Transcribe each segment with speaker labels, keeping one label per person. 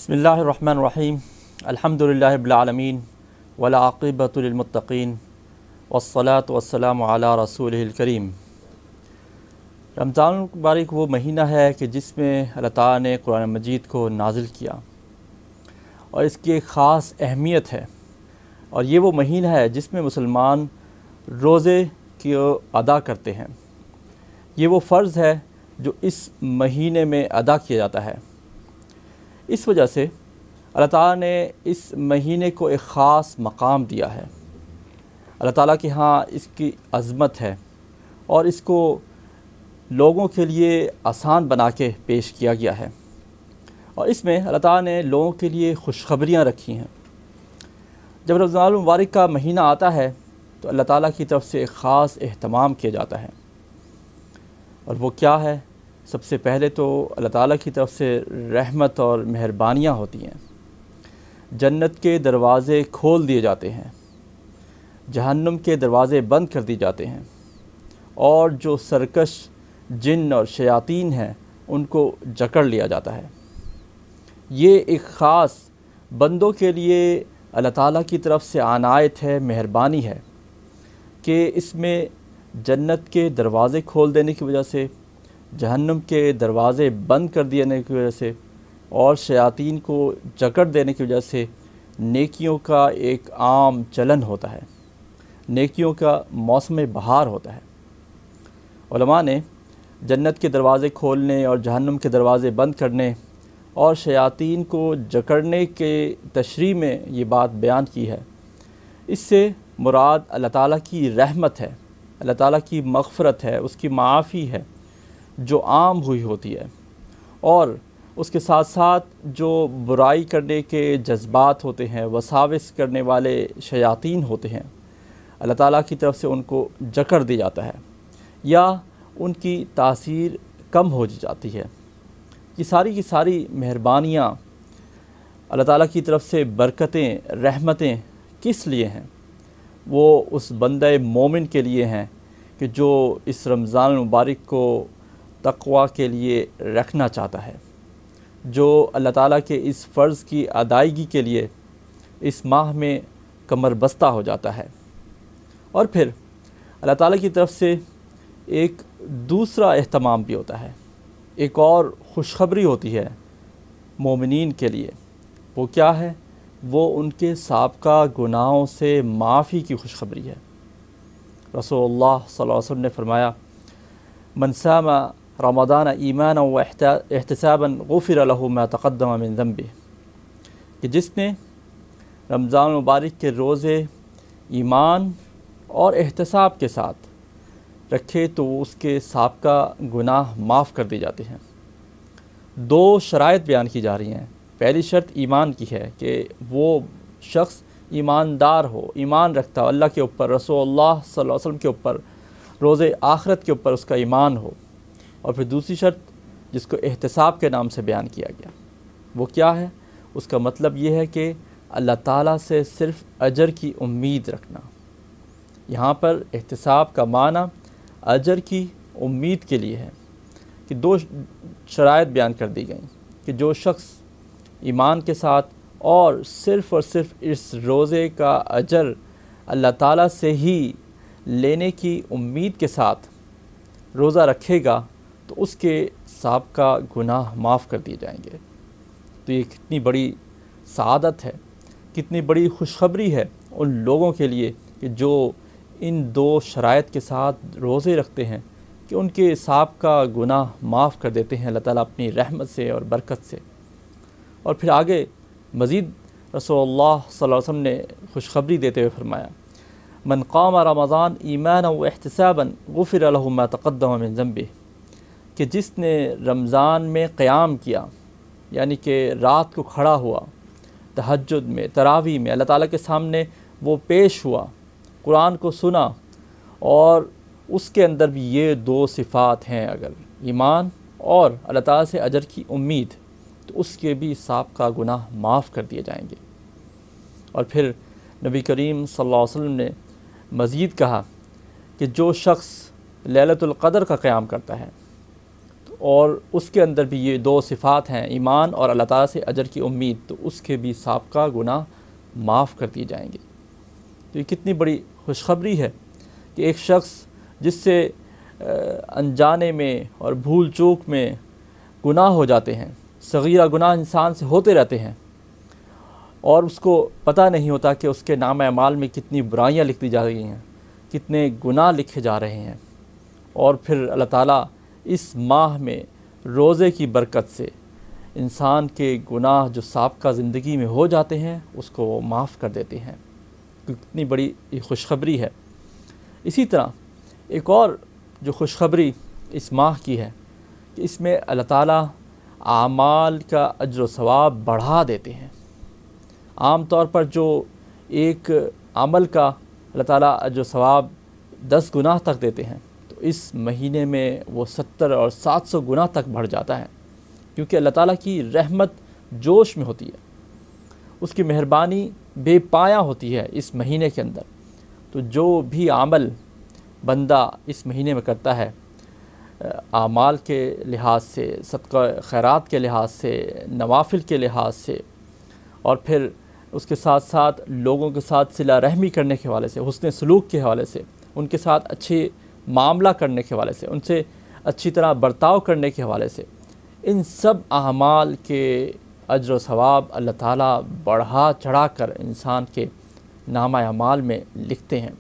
Speaker 1: بسم اللہ الرحمن الرحیم الحمدللہ رب العالمین والعاقبۃ للمتقین والصلاة والسلام علی رسولہ الکریم۔ رمضان المبارک وہ مہینہ ہے کہ جس میں اللہ تعالیٰ نے قرآن مجید کو نازل کیا اور اس کی ایک خاص اہمیت ہے، اور یہ وہ مہینہ ہے جس میں مسلمان روزے کی ادا کرتے ہیں۔ یہ وہ فرض ہے جو اس مہینے میں ادا کیا جاتا ہے۔ اس وجہ سے اللہ تعالیٰ نے اس مہینے کو ایک خاص مقام دیا ہے۔ اللہ تعالیٰ کے ہاں اس کی عظمت ہے اور اس کو لوگوں کے لیے آسان بنا کے پیش کیا گیا ہے، اور اس میں اللہ تعالیٰ نے لوگوں کے لیے خوشخبریاں رکھی ہیں۔ جب رمضان المبارک کا مہینہ آتا ہے تو اللہ تعالیٰ کی طرف سے ایک خاص اہتمام کیا جاتا ہے، اور وہ کیا ہے؟ سب سے پہلے تو اللہ تعالیٰ کی طرف سے رحمت اور مہربانیاں ہوتی ہیں۔ جنت کے دروازے کھول دیے جاتے ہیں، جہنم کے دروازے بند کر دیے جاتے ہیں، اور جو سرکش جن اور شیاطین ہیں ان کو جکڑ لیا جاتا ہے۔ یہ ایک خاص بندوں کے لیے اللہ تعالیٰ کی طرف سے عنایت ہے، مہربانی ہے کہ اس میں جنت کے دروازے کھول دینے کی وجہ سے، جہنم کے دروازے بند کر دینے کی وجہ سے، اور شیاطین کو جکڑ دینے کی وجہ سے نیکیوں کا ایک عام چلن ہوتا ہے، نیکیوں کا موسم بہار ہوتا ہے۔ علماء نے جنت کے دروازے کھولنے اور جہنم کے دروازے بند کرنے اور شیاطین کو جکڑنے کے تشریح میں یہ بات بیان کی ہے۔ اس سے مراد اللہ تعالیٰ کی رحمت ہے، اللہ تعالیٰ کی مغفرت ہے، اس کی معافی ہے جو عام ہوئی ہوتی ہے، اور اس کے ساتھ ساتھ جو برائی کرنے کے جذبات ہوتے ہیں، وساوس کرنے والے شیاطین ہوتے ہیں، اللہ تعالیٰ کی طرف سے ان کو جکڑ دی جاتا ہے یا ان کی تاثیر کم ہو جاتی ہے۔ یہ ساری کی ساری مہربانیاں، اللہ تعالیٰ کی طرف سے برکتیں، رحمتیں کس لیے ہیں؟ وہ اس بندہ مومن کے لیے ہیں کہ جو اس رمضان المبارک کو تقوی کے لیے رکھنا چاہتا ہے، جو اللہ تعالیٰ کے اس فرض کی ادائیگی کے لیے اس ماہ میں کمر بستہ ہو جاتا ہے۔ اور پھر اللہ تعالیٰ کی طرف سے ایک دوسرا اہتمام بھی ہوتا ہے، ایک اور خوشخبری ہوتی ہے مومنین کے لیے۔ وہ کیا ہے؟ وہ ان کے سابقہ گناہوں سے معافی کی خوشخبری ہے۔ رسول اللہ صلی اللہ علیہ وسلم نے فرمایا، من صام رمضان ایمانا و احتسابا غفر له ما تقدم من ذنبه، کہ جس نے رمضان مبارک کے روزے ایمان اور احتساب کے ساتھ رکھے تو اس کے سابقہ گناہ معاف کر دی جاتے ہیں۔ دو شرائط بیان کی جا رہی ہیں۔ پہلی شرط ایمان کی ہے کہ وہ شخص ایماندار ہو، ایمان رکھتا ہو اللہ کے اوپر، رسول اللہ صلی اللہ علیہ وسلم کے اوپر، روز آخرت کے اوپر اس کا ایمان ہو۔ اور پھر دوسری شرط جس کو احتساب کے نام سے بیان کیا گیا، وہ کیا ہے؟ اس کا مطلب یہ ہے کہ اللہ تعالیٰ سے صرف اجر کی امید رکھنا۔ یہاں پر احتساب کا معنی اجر کی امید کے لیے ہے کہ دو شرائط بیان کر دی گئیں کہ جو شخص ایمان کے ساتھ اور صرف اس روزے کا اجر اللہ تعالیٰ سے ہی لینے کی امید کے ساتھ روزہ رکھے گا تو اس کے سابقہ گناہ معاف کر دیے جائیں گے۔ تو یہ کتنی بڑی سعادت ہے، کتنی بڑی خوشخبری ہے ان لوگوں کے لیے کہ جو ان دو شرائط کے ساتھ روزے رکھتے ہیں کہ ان کے سابقہ گناہ معاف کر دیتے ہیں اللہ تعالیٰ اپنی رحمت سے اور برکت سے۔ اور پھر آگے مزید رسول اللہ صلی اللہ علیہ وسلم نے خوشخبری دیتے ہوئے فرمایا، من قام رمضان ایمانا و احتسابا غفر له ما تقدم من ذنبه، کہ جس نے رمضان میں قیام کیا، یعنی کہ رات کو کھڑا ہوا، تہجد میں، تراویح میں اللہ تعالیٰ کے سامنے وہ پیش ہوا، قرآن کو سنا، اور اس کے اندر بھی یہ دو صفات ہیں، اگر ایمان اور اللہ تعالیٰ سے اجر کی امید، تو اس کے بھی سابقہ گناہ معاف کر دیے جائیں گے۔ اور پھر نبی کریم صلی اللہ علیہ وسلم نے مزید کہا کہ جو شخص لیلۃ القدر کا قیام کرتا ہے تو اور اس کے اندر بھی یہ دو صفات ہیں، ایمان اور اللہ تعالیٰ سے اجر کی امید، تو اس کے بھی سابقہ گناہ معاف کر دیے جائیں گے۔ تو یہ کتنی بڑی خوشخبری ہے کہ ایک شخص جس سے انجانے میں اور بھول چوک میں گناہ ہو جاتے ہیں، صغیرہ گناہ انسان سے ہوتے رہتے ہیں، اور اس کو پتہ نہیں ہوتا کہ اس کے نامہ اعمال میں کتنی برائیاں لکھ دی جا رہی ہیں، کتنے گناہ لکھے جا رہے ہیں، اور پھر اللہ تعالیٰ اس ماہ میں روزے کی برکت سے انسان کے گناہ جو سابقہ زندگی میں ہو جاتے ہیں اس کو وہ معاف کر دیتے ہیں۔ کتنی بڑی یہ خوشخبری ہے۔ اسی طرح ایک اور جو خوشخبری اس ماہ کی ہے کہ اس میں اللہ تعالیٰ اعمال کا اجر و ثواب بڑھا دیتے ہیں۔ عام طور پر جو ایک عمل کا اللہ تعالیٰ اجر و ثواب 10 گنا تک دیتے ہیں، تو اس مہینے میں وہ 70 اور 700 گنا تک بڑھ جاتا ہے، کیونکہ اللہ تعالیٰ کی رحمت جوش میں ہوتی ہے، اس کی مہربانی بے پایہ ہوتی ہے اس مہینے کے اندر۔ تو جو بھی عمل بندہ اس مہینے میں کرتا ہے، اعمال کے لحاظ سے، صدقہ خیرات کے لحاظ سے، نوافل کے لحاظ سے، اور پھر اس کے ساتھ ساتھ لوگوں کے ساتھ صلہ رحمی کرنے کے حوالے سے، حسن سلوک کے حوالے سے، ان کے ساتھ اچھے معاملہ کرنے کے حوالے سے، ان سے اچھی طرح برتاؤ کرنے کے حوالے سے، ان سب اعمال کے اجر و ثواب اللہ تعالیٰ بڑھا چڑھا کر انسان کے نامہ اعمال میں لکھتے ہیں۔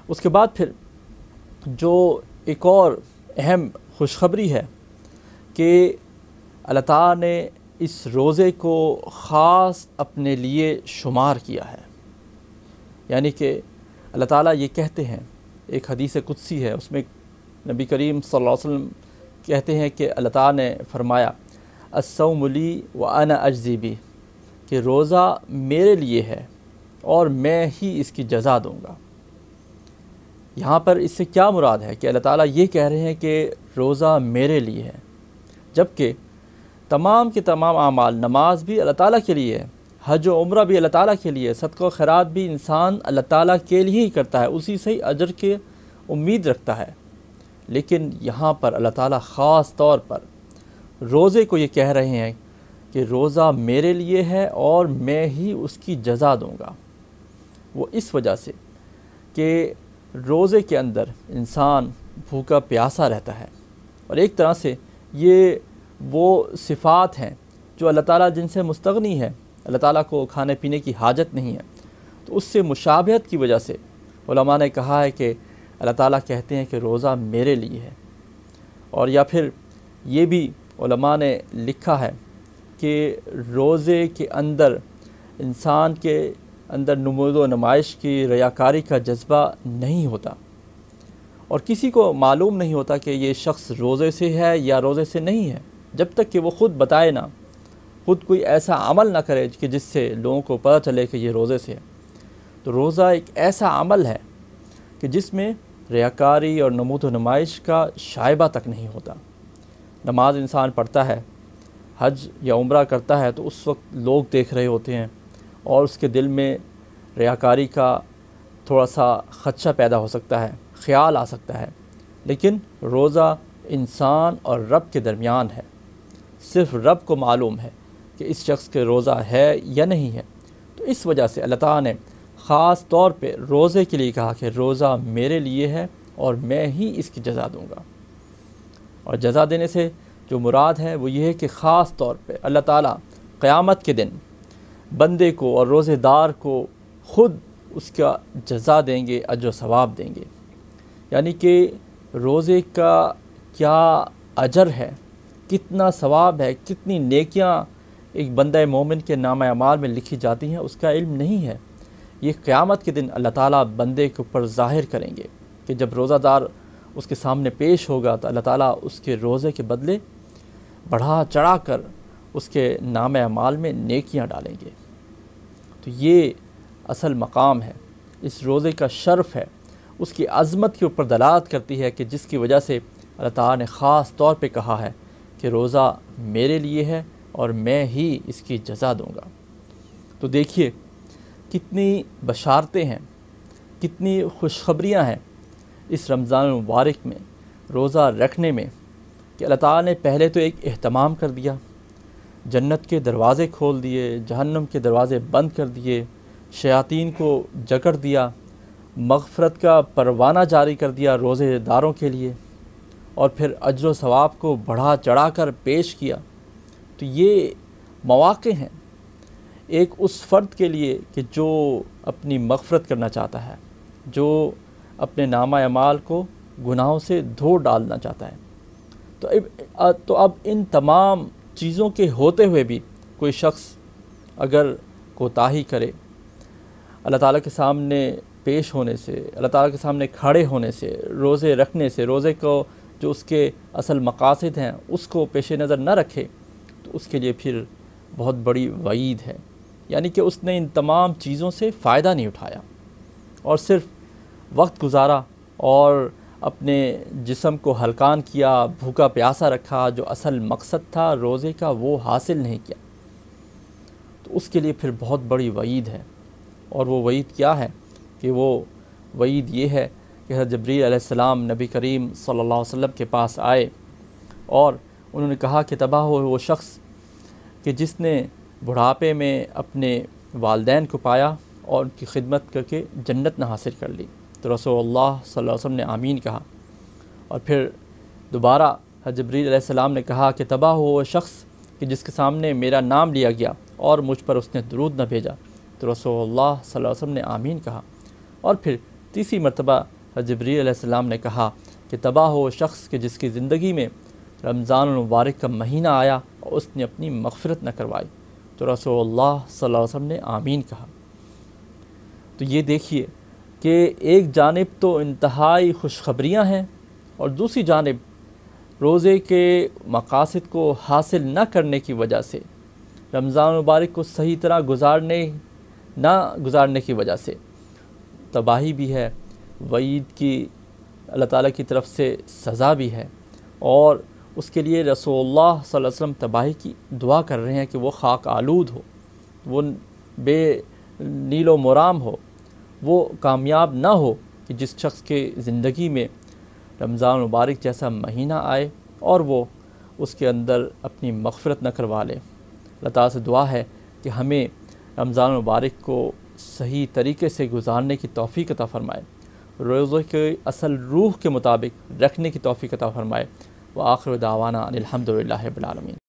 Speaker 1: اس کے بعد پھر جو ایک اور اہم خوشخبری ہے کہ اللہ تعالیٰ نے اس روزے کو خاص اپنے لیے شمار کیا ہے، یعنی کہ اللہ تعالیٰ یہ کہتے ہیں، ایک حدیث قدسی ہے، اس میں نبی کریم صلی اللہ علیہ وسلم کہتے ہیں کہ اللہ تعالیٰ نے فرمایا الصوم لی وانا اجزی بہ، کہ روزہ میرے لیے ہے اور میں ہی اس کی جزا دوں گا۔ یہاں پر اس سے کیا مراد ہے کہ اللہ تعالیٰ یہ کہہ رہے ہیں کہ روزہ میرے لیے ہے، جبکہ تمام کے تمام اعمال، نماز بھی اللہ تعالیٰ کے لیے ہے، حج و عمرہ بھی اللہ تعالیٰ کے لیے، صدقہ و خیرات بھی انسان اللہ تعالیٰ کے لیے ہی کرتا ہے، اسی سے ہی اجر کے امید رکھتا ہے۔ لیکن یہاں پر اللہ تعالیٰ خاص طور پر روزے کو یہ کہہ رہے ہیں کہ روزہ میرے لیے ہے اور میں ہی اس کی جزا دوں گا۔ وہ اس وجہ سے کہ روزے کے اندر انسان بھوکا پیاسا رہتا ہے، اور ایک طرح سے یہ وہ صفات ہیں جو اللہ تعالیٰ جن سے مستغنی ہے، اللہ تعالیٰ کو کھانے پینے کی حاجت نہیں ہے، تو اس سے مشابہت کی وجہ سے علماء نے کہا ہے کہ اللہ تعالیٰ کہتے ہیں کہ روزہ میرے لیے ہے۔ اور یا پھر یہ بھی علماء نے لکھا ہے کہ روزے کے اندر انسان کے اندر نمود و نمائش کی ریاکاری کا جذبہ نہیں ہوتا، اور کسی کو معلوم نہیں ہوتا کہ یہ شخص روزے سے ہے یا روزے سے نہیں ہے، جب تک کہ وہ خود بتائے نہ، خود کوئی ایسا عمل نہ کرے کہ جس سے لوگوں کو پتہ چلے کہ یہ روزے سے ہے۔ تو روزہ ایک ایسا عمل ہے کہ جس میں ریاکاری اور نمود و نمائش کا شائبہ تک نہیں ہوتا۔ نماز انسان پڑھتا ہے، حج یا عمرہ کرتا ہے، تو اس وقت لوگ دیکھ رہے ہوتے ہیں اور اس کے دل میں ریاکاری کا تھوڑا سا خدشہ پیدا ہو سکتا ہے، خیال آ سکتا ہے، لیکن روزہ انسان اور رب کے درمیان ہے، صرف رب کو معلوم ہے کہ اس شخص کے روزہ ہے یا نہیں ہے۔ تو اس وجہ سے اللہ تعالیٰ نے خاص طور پہ روزے کے لیے کہا کہ روزہ میرے لیے ہے اور میں ہی اس کی جزا دوں گا۔ اور جزا دینے سے جو مراد ہے وہ یہ ہے کہ خاص طور پہ اللہ تعالیٰ قیامت کے دن بندے کو اور روزے دار کو خود اس کا جزا دیں گے، اجر و ثواب دیں گے۔ یعنی کہ روزے کا کیا اجر ہے، کتنا ثواب ہے، کتنی نیکیاں ایک بندہ مومن کے نامہ اعمال میں لکھی جاتی ہیں، اس کا علم نہیں ہے۔ یہ قیامت کے دن اللہ تعالیٰ بندے کے اوپر ظاہر کریں گے کہ جب روزہ دار اس کے سامنے پیش ہوگا تو اللہ تعالیٰ اس کے روزے کے بدلے بڑھا چڑھا کر اس کے نامہ اعمال میں نیکیاں ڈالیں گے۔ تو یہ اصل مقام ہے، اس روزے کا شرف ہے، اس کی عظمت کے اوپر دلالت کرتی ہے کہ جس کی وجہ سے اللہ تعالیٰ نے خاص طور پہ کہا ہے کہ روزہ میرے لیے ہے اور میں ہی اس کی جزا دوں گا۔ تو دیکھیے کتنی بشارتیں ہیں، کتنی خوشخبریاں ہیں اس رمضان المبارک میں روزہ رکھنے میں، کہ اللہ تعالیٰ نے پہلے تو ایک اہتمام کر دیا، جنت کے دروازے کھول دیے، جہنم کے دروازے بند کر دیے، شیاطین کو جکڑ دیا، مغفرت کا پروانہ جاری کر دیا روزے داروں کے لیے، اور پھر اجر و ثواب کو بڑھا چڑھا کر پیش کیا۔ تو یہ مواقع ہیں ایک اس فرد کے لیے کہ جو اپنی مغفرت کرنا چاہتا ہے، جو اپنے نامہ اعمال کو گناہوں سے دھو ڈالنا چاہتا ہے۔ تو اب ان تمام چیزوں کے ہوتے ہوئے بھی کوئی شخص اگر کوتاہی کرے، اللہ تعالیٰ کے سامنے پیش ہونے سے، اللہ تعالیٰ کے سامنے کھڑے ہونے سے، روزے رکھنے سے، روزے کو جو اس کے اصل مقاصد ہیں اس کو پیش نظر نہ رکھے، تو اس کے لیے پھر بہت بڑی وعید ہے، یعنی کہ اس نے ان تمام چیزوں سے فائدہ نہیں اٹھایا اور صرف وقت گزارا اور اپنے جسم کو ہلکان کیا، بھوکا پیاسا رکھا، جو اصل مقصد تھا روزے کا وہ حاصل نہیں کیا، تو اس کے لیے پھر بہت بڑی وعید ہے۔ اور وہ وعید کیا ہے؟ کہ وہ وعید یہ ہے کہ حضرت جبریل علیہ السلام نبی کریم صلی اللہ علیہ وسلم کے پاس آئے اور انہوں نے کہا کہ تباہ ہو وہ شخص کہ جس نے بڑھاپے میں اپنے والدین کو پایا اور ان کی خدمت کر کے جنت نہ حاصل کر لی۔ تو رسول اللہ صلی اللہ علیہ وسلم نے آمین کہا، اور پھر دوبارہ حضرت جبریل علیہ السلام نے کہا کہ تباہ ہو وہ شخص کہ جس کے سامنے میرا نام لیا گیا اور مجھ پر اس نے درود نہ بھیجا۔ تو رسول اللہ صلی اللہ علیہ وسلم نے آمین کہا، اور پھر تیسری مرتبہ حضرت جبریل علیہ السلام نے کہا کہ تباہ ہو وہ شخص کہ جس کی زندگی میں رمضان المبارک کا مہینہ آیا اور اس نے اپنی مغفرت نہ کروائی۔ تو رسول اللہ صلی اللہ علیہ وسلم نے آمین کہا۔ تو یہ دیکھیے کہ ایک جانب تو انتہائی خوشخبریاں ہیں، اور دوسری جانب روزے کے مقاصد کو حاصل نہ کرنے کی وجہ سے، رمضان المبارک کو صحیح طرح نہ گزارنے کی وجہ سے تباہی بھی ہے، وعید کی اللہ تعالیٰ کی طرف سے سزا بھی ہے، اور اس کے لیے رسول اللہ صلی اللہ علیہ وسلم تباہی کی دعا کر رہے ہیں کہ وہ خاک آلود ہو، وہ بے نیل و مرام ہو، وہ کامیاب نہ ہو کہ جس شخص کے زندگی میں رمضان مبارک جیسا مہینہ آئے اور وہ اس کے اندر اپنی مغفرت نہ کروا لے۔ اللہ تعالیٰ سے دعا ہے کہ ہمیں رمضان مبارک کو صحیح طریقے سے گزارنے کی توفیق عطا فرمائے، روزے کے اصل روح کے مطابق رکھنے کی توفیق عطا فرمائے۔ وآخر دعوانا ان الحمد للہ رب العالمین۔